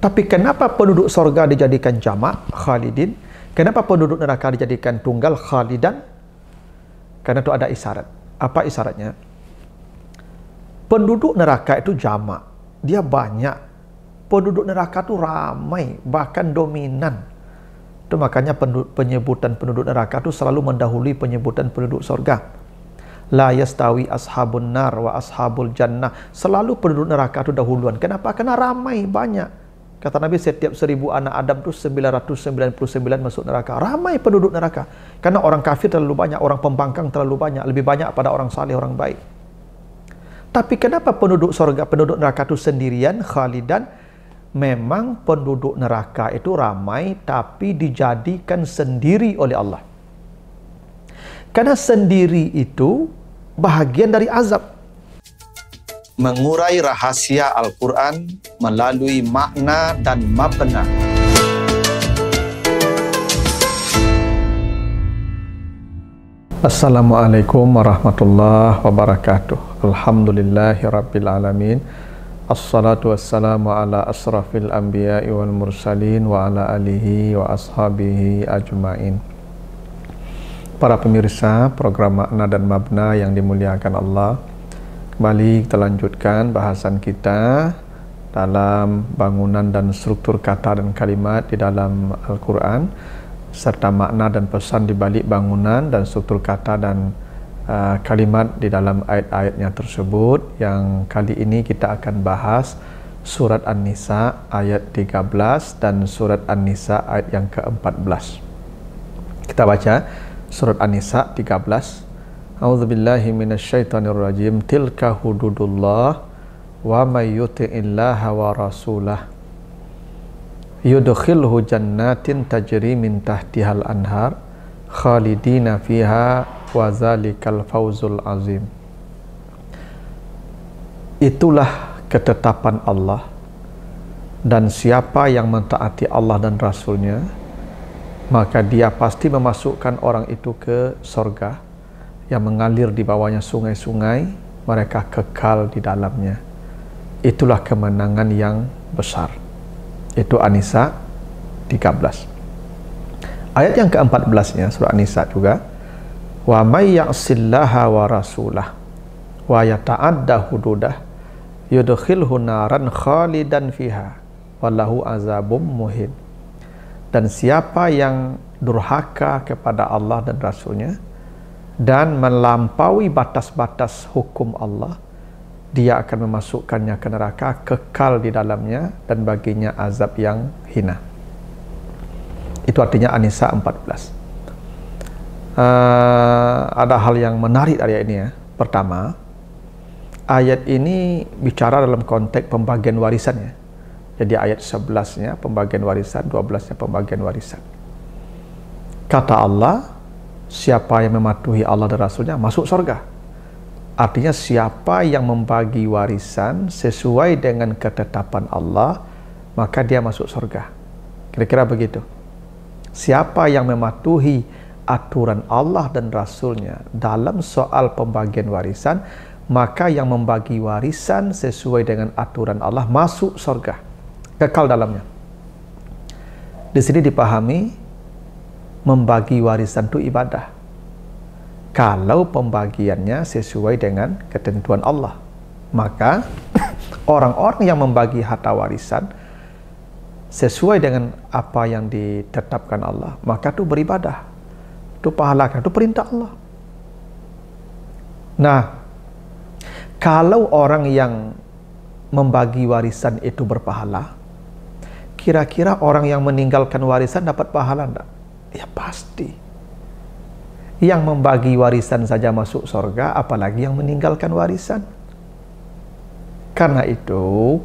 Tapi kenapa penduduk sorga dijadikan jamak, khalidin? Kenapa penduduk neraka dijadikan tunggal, khalidan? Karena itu ada isyarat. Apa isyaratnya? Penduduk neraka itu jamak. Dia banyak. Penduduk neraka itu ramai, bahkan dominan. Itu makanya penyebutan penduduk neraka itu selalu mendahului penyebutan penduduk sorga. La yastawi ashabun nar wa ashabul jannah. Selalu penduduk neraka itu dahuluan. Kenapa? Karena ramai, banyak. Kata Nabi, setiap 1000 anak Adam itu 999 masuk neraka. Ramai penduduk neraka. Karena orang kafir terlalu banyak, orang pembangkang terlalu banyak, lebih banyak pada orang saleh, orang baik. Tapi kenapa penduduk surga, penduduk neraka itu sendirian, khalidan? Memang penduduk neraka itu ramai, tapi dijadikan sendiri oleh Allah. Karena sendiri itu bahagian dari azab. Mengurai rahasia Al-Quran melalui makna dan mabna. Assalamualaikum warahmatullahi wabarakatuh. Alhamdulillahirabbil alamin. Assalatu wassalamu ala asrafil anbiya'i wal mursalin wa ala alihi wa ashabihi ajma'in. Para pemirsa program makna dan mabna yang dimuliakan Allah, kembali kita lanjutkan bahasan kita dalam bangunan dan struktur kata dan kalimat di dalam Al-Quran, serta makna dan pesan di balik bangunan dan struktur kata dan kalimat di dalam ayat-ayatnya tersebut. Yang kali ini kita akan bahas surat An-Nisa ayat 13 dan surat An-Nisa ayat yang ke-14. Kita baca surat An-Nisa 13. A'udzubillahi minasyaitonirrajim. Tilka hududullah wa may yuti'illaha wa rasulah yudkhilhu jannatin tajri min tahtihal anhar khalidina fiha wa zalikal fawzul azim. Itulah ketetapan Allah, dan siapa yang mentaati Allah dan Rasulnya, maka dia pasti memasukkan orang itu ke sorga yang mengalir di bawahnya sungai-sungai, mereka kekal di dalamnya. Itulah kemenangan yang besar. Itu An-Nisa 13. Ayat yang ke-14-nya surah An-Nisa juga, wa may ya'sillaha wa rasulah wa yata'adda hududah yudkhilhu naran khalidan fiha wallahu azabum muhin. Dan siapa yang durhaka kepada Allah dan Rasulnya dan melampaui batas-batas hukum Allah, dia akan memasukkannya ke neraka, kekal di dalamnya, dan baginya azab yang hina. Itu artinya An-Nisa 14. Ada hal yang menarik dari ayat ini ya. Pertama, ayat ini bicara dalam konteks pembagian warisan ya. Jadi ayat 11-nya pembagian warisan, 12-nya pembagian warisan. Kata Allah, siapa yang mematuhi Allah dan Rasulnya masuk surga. Artinya siapa yang membagi warisan sesuai dengan ketetapan Allah, maka dia masuk surga. Kira-kira begitu. Siapa yang mematuhi aturan Allah dan Rasulnya dalam soal pembagian warisan, maka yang membagi warisan sesuai dengan aturan Allah masuk surga, kekal dalamnya. Di sini dipahami membagi warisan itu ibadah kalau pembagiannya sesuai dengan ketentuan Allah. Maka orang-orang yang membagi harta warisan sesuai dengan apa yang ditetapkan Allah, maka itu beribadah, itu pahala, itu perintah Allah. Nah, kalau orang yang membagi warisan itu berpahala, kira-kira orang yang meninggalkan warisan dapat pahala enggak? Ya pasti. Yang membagi warisan saja masuk surga, apalagi yang meninggalkan warisan. Karena itu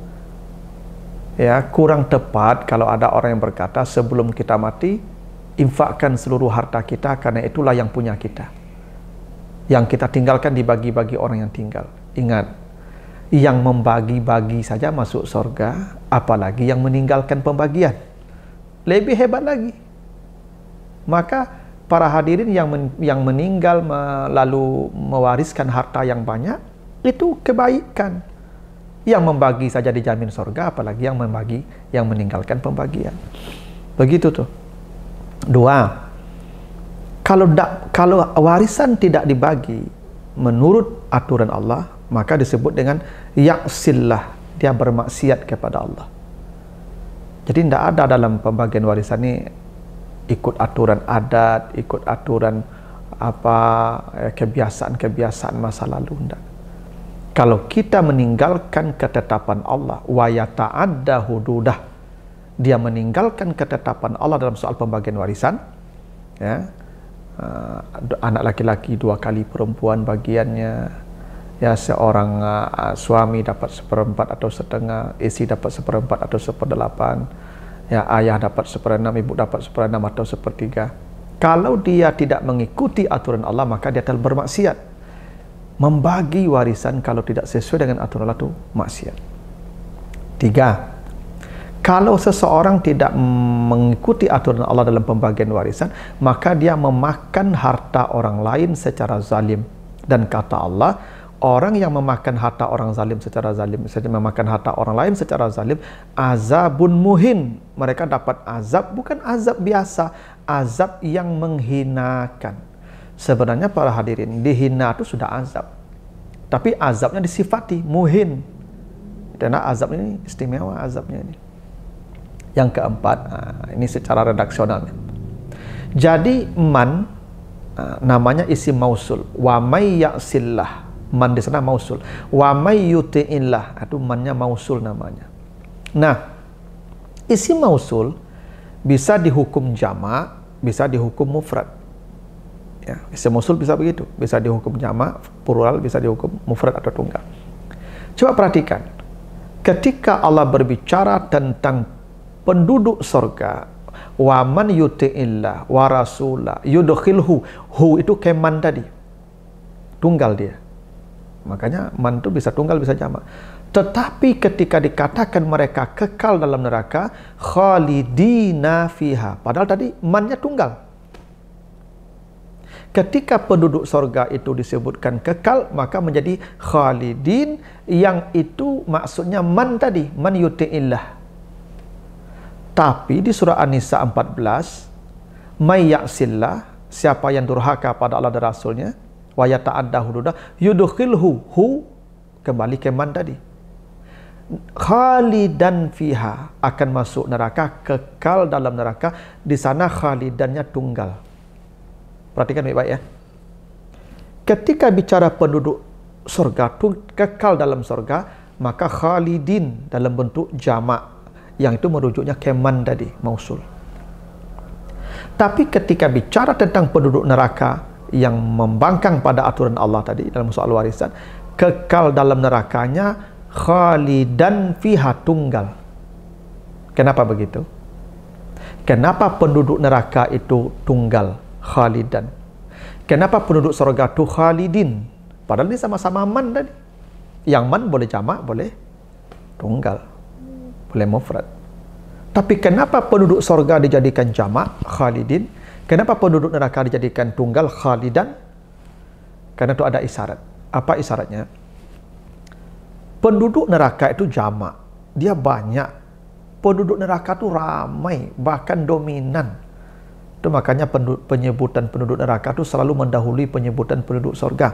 ya kurang tepat kalau ada orang yang berkata sebelum kita mati infakkan seluruh harta kita, karena itulah yang punya kita. Yang kita tinggalkan dibagi-bagi orang yang tinggal. Ingat, yang membagi-bagi saja masuk surga, apalagi yang meninggalkan pembagian. Lebih hebat lagi. Maka para hadirin yang meninggal lalu mewariskan harta yang banyak, itu kebaikan. Yang membagi saja dijamin surga, apalagi yang membagi, yang meninggalkan pembagian. Begitu tuh. 2. Kalau warisan tidak dibagi menurut aturan Allah, maka disebut dengan yaksillah, dia bermaksiat kepada Allah. Jadi tidak ada dalam pembagian warisan ini ikut aturan adat, ikut aturan kebiasaan-kebiasaan masa lalu. Tidak. Kalau kita meninggalkan ketetapan Allah, wa yata'adda hududah, dia meninggalkan ketetapan Allah dalam soal pembagian warisan, ya, anak laki-laki 2 kali perempuan bagiannya, ya, seorang suami dapat 1/4 atau setengah, istri dapat 1/4 atau 1/8, ya, ayah dapat 1/6, ibu dapat 1/6 atau 1/3. Kalau dia tidak mengikuti aturan Allah, maka dia telah bermaksiat. Membagi warisan kalau tidak sesuai dengan aturan Allah itu maksiat. 3. Kalau seseorang tidak mengikuti aturan Allah dalam pembagian warisan, maka dia memakan harta orang lain secara zalim. Dan kata Allah, orang yang memakan harta orang zalim secara zalim, memakan harta orang lain secara zalim, azabun muhin. Mereka dapat azab, bukan azab biasa, azab yang menghinakan. Sebenarnya para hadirin, dihina itu sudah azab, tapi azabnya disifati muhin, karena azab ini istimewa azabnya ini. Yang keempat, ini secara redaksional. Jadi man namanya isim mausul, wa may ya'sillah, man di sana mausul, wa may yuti'illah, itu mannya mausul namanya. Nah, isim mausul bisa dihukum jamak, bisa dihukum mufrad. Ya, isim mausul bisa begitu, bisa dihukum jamak, plural, bisa dihukum mufrad atau tunggal. Coba perhatikan, ketika Allah berbicara tentang penduduk surga, wa man yuti'illah wa rasulah yudkhilhu, hu itu keman tadi, tunggal dia. Makanya man itu bisa tunggal, bisa jamak. Tetapi ketika dikatakan mereka kekal dalam neraka, khalidina fiha, padahal tadi mannya tunggal. Ketika penduduk surga itu disebutkan kekal, maka menjadi khalidin, yang itu maksudnya man tadi, man yuti'illah. Tapi di surah An-Nisa 14, may ya'sillah, siapa yang durhaka pada Allah dan Rasulnya, wa yata'adda hududah, yudkhilhu, hu kembali ke man tadi, khalidan fiha, akan masuk neraka, kekal dalam neraka. Di sana khalidannya tunggal. Perhatikan baik-baik ya. Ketika bicara penduduk surga kekal dalam surga, maka khalidin dalam bentuk jamak, yang itu merujuknya keman tadi, mausul. Tapi ketika bicara tentang penduduk neraka yang membangkang pada aturan Allah tadi dalam soal warisan, kekal dalam nerakanya khalidan fiha, tunggal. Kenapa begitu? Kenapa penduduk neraka itu tunggal, khalidan? Kenapa penduduk surga itu khalidin? Padahal ini sama-sama man tadi. Yang man boleh jamak, boleh tunggal, boleh mufrad. Tapi kenapa penduduk surga dijadikan jamak, khalidin? Kenapa penduduk neraka dijadikan tunggal, khalidan? Karena itu ada isyarat. Apa isyaratnya? Penduduk neraka itu jamak, dia banyak. Penduduk neraka itu ramai, bahkan dominan. Itu makanya penyebutan penduduk neraka itu selalu mendahului penyebutan penduduk surga.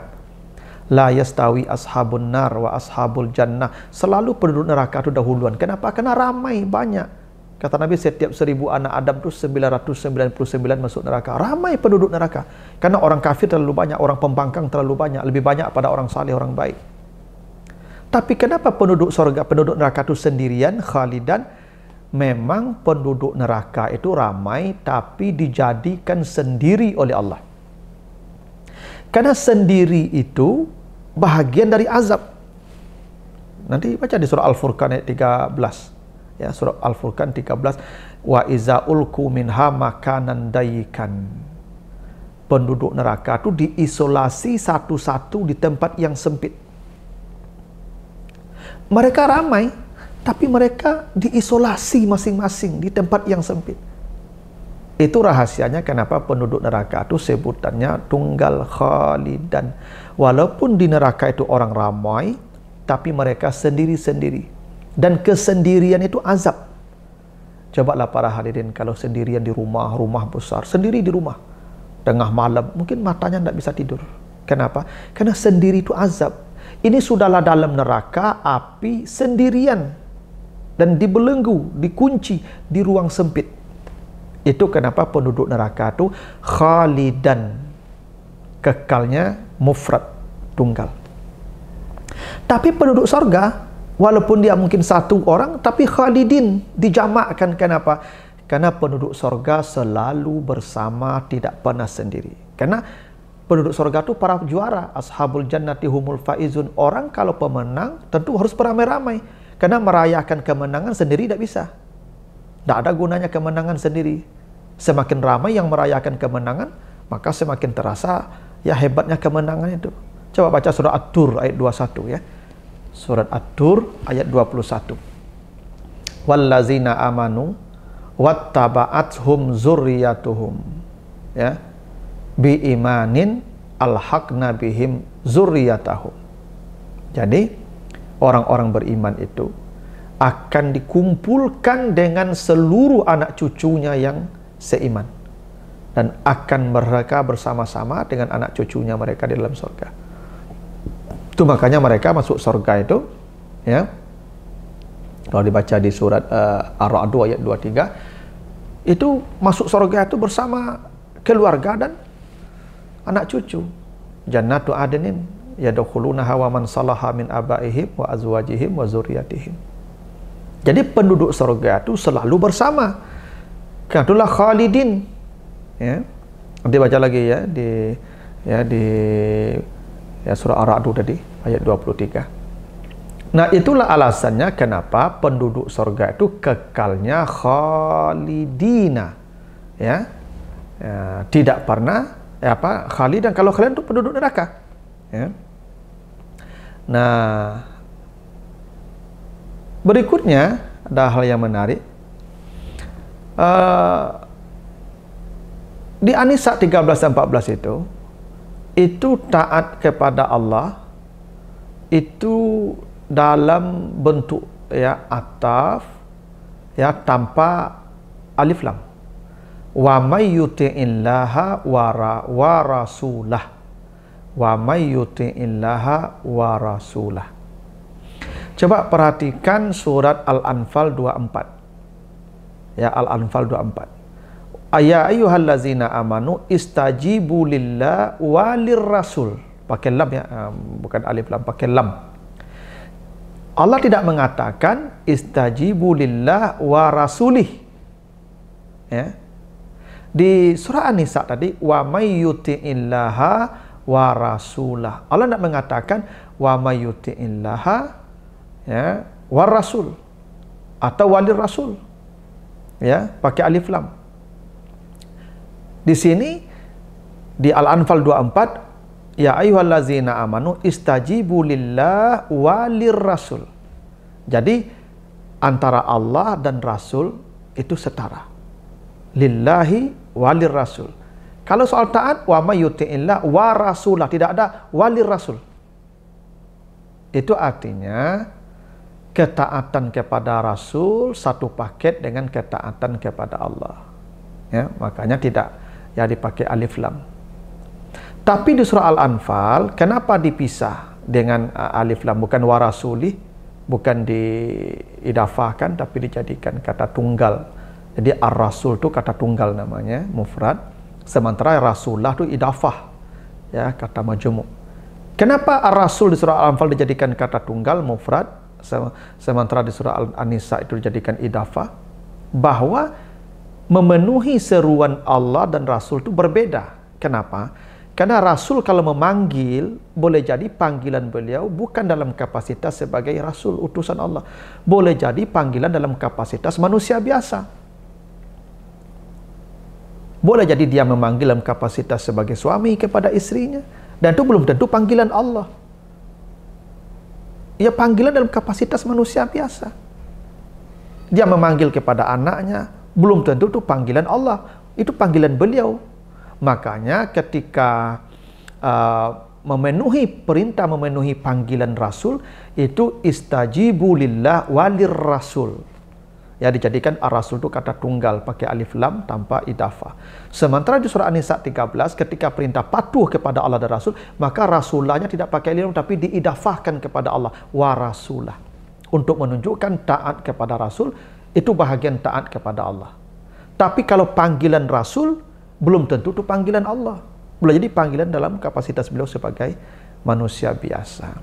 La yastawi ashabun nar wa ashabul jannah. Selalu penduduk neraka itu dahuluan. Kenapa? Karena ramai, banyak. Kata Nabi, setiap 1000 anak Adam itu 999 masuk neraka. Ramai penduduk neraka. Karena orang kafir terlalu banyak, orang pembangkang terlalu banyak, lebih banyak pada orang saleh, orang baik. Tapi kenapa penduduk surga, penduduk neraka itu sendirian, khalidan? Memang penduduk neraka itu ramai, tapi dijadikan sendiri oleh Allah. Karena sendiri itu bahagian dari azab. Nanti baca di surah Al-Furqan ayat 13. Ya, surah Al-Furqan 13, wa iza ulku minha makanan dayikan. Penduduk neraka itu diisolasi satu-satu di tempat yang sempit. Mereka ramai, tapi mereka diisolasi masing-masing di tempat yang sempit. Itu rahasianya kenapa penduduk neraka itu sebutannya tunggal khalidan. Walaupun di neraka itu orang ramai, tapi mereka sendiri-sendiri. Dan kesendirian itu azab. Cobalah para hadirin, kalau sendirian di rumah, rumah besar, sendiri di rumah, tengah malam, mungkin matanya tidak bisa tidur. Kenapa? Karena sendiri itu azab. Ini sudahlah dalam neraka api sendirian dan dibelenggu, dikunci di ruang sempit. Itu kenapa penduduk neraka itu khalidan, kekalnya mufrad, tunggal. Tapi penduduk surga, walaupun dia mungkin satu orang, tapi khalidin, dijamakkan. Kenapa? Karena penduduk surga selalu bersama, tidak pernah sendiri. Karena penduduk surga itu para juara, ashabul jannati humul faizun. Orang kalau pemenang tentu harus beramai-ramai, karena merayakan kemenangan sendiri tidak bisa. Tidak ada gunanya kemenangan sendiri. Semakin ramai yang merayakan kemenangan, maka semakin terasa ya hebatnya kemenangan itu. Coba baca surah At-Tur ayat 21 ya. Surat At-Tur ayat 21. Wallazina amanu wattaba'athum zurriyatuhum ya bi imanin alhaqna bihim zurriyatahum. Jadi orang-orang beriman itu akan dikumpulkan dengan seluruh anak cucunya yang seiman, dan akan mereka bersama-sama dengan anak cucunya mereka di dalam surga. Itu makanya mereka masuk surga itu ya, kalau dibaca di surat Ar-Ra'd ayat 23, itu masuk surga itu bersama keluarga dan anak cucu. Jannatu adnin yadkhulunaha wa man salaha min abaihim wa azwajihim wa dzurriyyatihim. Jadi penduduk surga itu selalu bersama. Itulah khalidin ya. Nanti baca lagi ya di surah Ar-Ra'd tadi ayat 23. Nah, itulah alasannya kenapa penduduk surga itu kekalnya khalidina ya, tidak pernah khalidan. Kalau kalian itu penduduk neraka ya. Nah, berikutnya ada hal yang menarik. Di An-Nisa 13 dan 14 itu taat kepada Allah itu dalam bentuk ya ataf ya tanpa alif lam. Wa may yuti'illaha wa rasulah, wa may yuti'illaha wa rasulah. Coba perhatikan surat Al-Anfal 24 ya, Al-Anfal 24. Ya ayyuhallazina amanu istajibu lillah walir rasul. Pakai lam ya, bukan alif lam, pakai lam. Allah tidak mengatakan istajibu lillah wa rasulih. Ya. Di surah An-Nisa tadi wa may yuti'illaha wa rasulah. Allah tidak mengatakan wa may yuti'illaha ya wa rasul atau walir rasul. Ya, pakai alif lam. Di sini di Al-Anfal 24, ya ayyuhallazina amanu istajibu lillah walir rasul. Jadi antara Allah dan Rasul itu setara. Lillahi walir rasul. Kalau soal taat, wa may yuti'illah wa rasulah, tidak ada walir rasul. Itu artinya ketaatan kepada Rasul satu paket dengan ketaatan kepada Allah. Ya, makanya tidak ya dipakai alif lam. Tapi di surah Al-Anfal kenapa dipisah dengan alif lam, bukan warasuli, bukan diidafahkan tapi dijadikan kata tunggal. Jadi ar-rasul itu kata tunggal namanya, mufrad, sementara rasulullah itu idafah ya, kata majmu'. Kenapa ar-rasul di surah Al-Anfal dijadikan kata tunggal mufrad, sementara di surah An-Nisa itu dijadikan idafah? Bahwa memenuhi seruan Allah dan Rasul itu berbeda. Kenapa? Karena Rasul kalau memanggil, boleh jadi panggilan beliau bukan dalam kapasitas sebagai Rasul, utusan Allah. Boleh jadi panggilan dalam kapasitas manusia biasa. Boleh jadi dia memanggil dalam kapasitas sebagai suami kepada istrinya, dan itu belum tentu panggilan Allah. Ya, panggilan dalam kapasitas manusia biasa. Dia memanggil kepada anaknya, belum tentu itu panggilan Allah, itu panggilan beliau. Makanya ketika memenuhi perintah, memenuhi panggilan Rasul, itu istajibu lillah walir Rasul. Ya, dijadikan ar-Rasul itu kata tunggal pakai alif lam tanpa idafah. Sementara di surah An-Nisa 13 ketika perintah patuh kepada Allah dan Rasul, maka rasullahnya tidak pakai alif lam tapi diidafahkan kepada Allah wa rasulah. Untuk menunjukkan taat kepada Rasul itu bahagian taat kepada Allah. Tapi kalau panggilan Rasul belum tentu itu panggilan Allah. Boleh jadi panggilan dalam kapasitas beliau sebagai manusia biasa.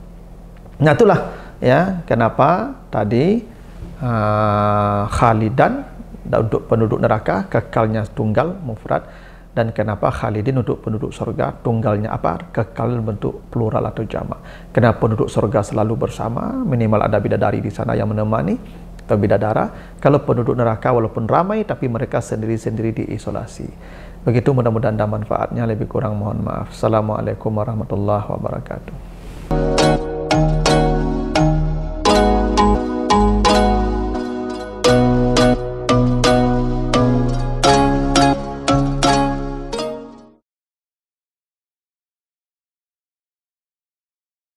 Nah, itulah ya kenapa tadi Khalidan untuk penduduk neraka kekalnya tunggal mufrad, dan kenapa Khalidin untuk penduduk surga tunggalnya apa? Kekal bentuk plural atau jamak. Kenapa penduduk surga selalu bersama, minimal ada bidadari di sana yang menemani atau bidadara. Kalau penduduk neraka walaupun ramai tapi mereka sendiri-sendiri diisolasi. Begitu, mudah-mudahan ada manfaatnya, lebih kurang mohon maaf. Assalamualaikum warahmatullahi wabarakatuh.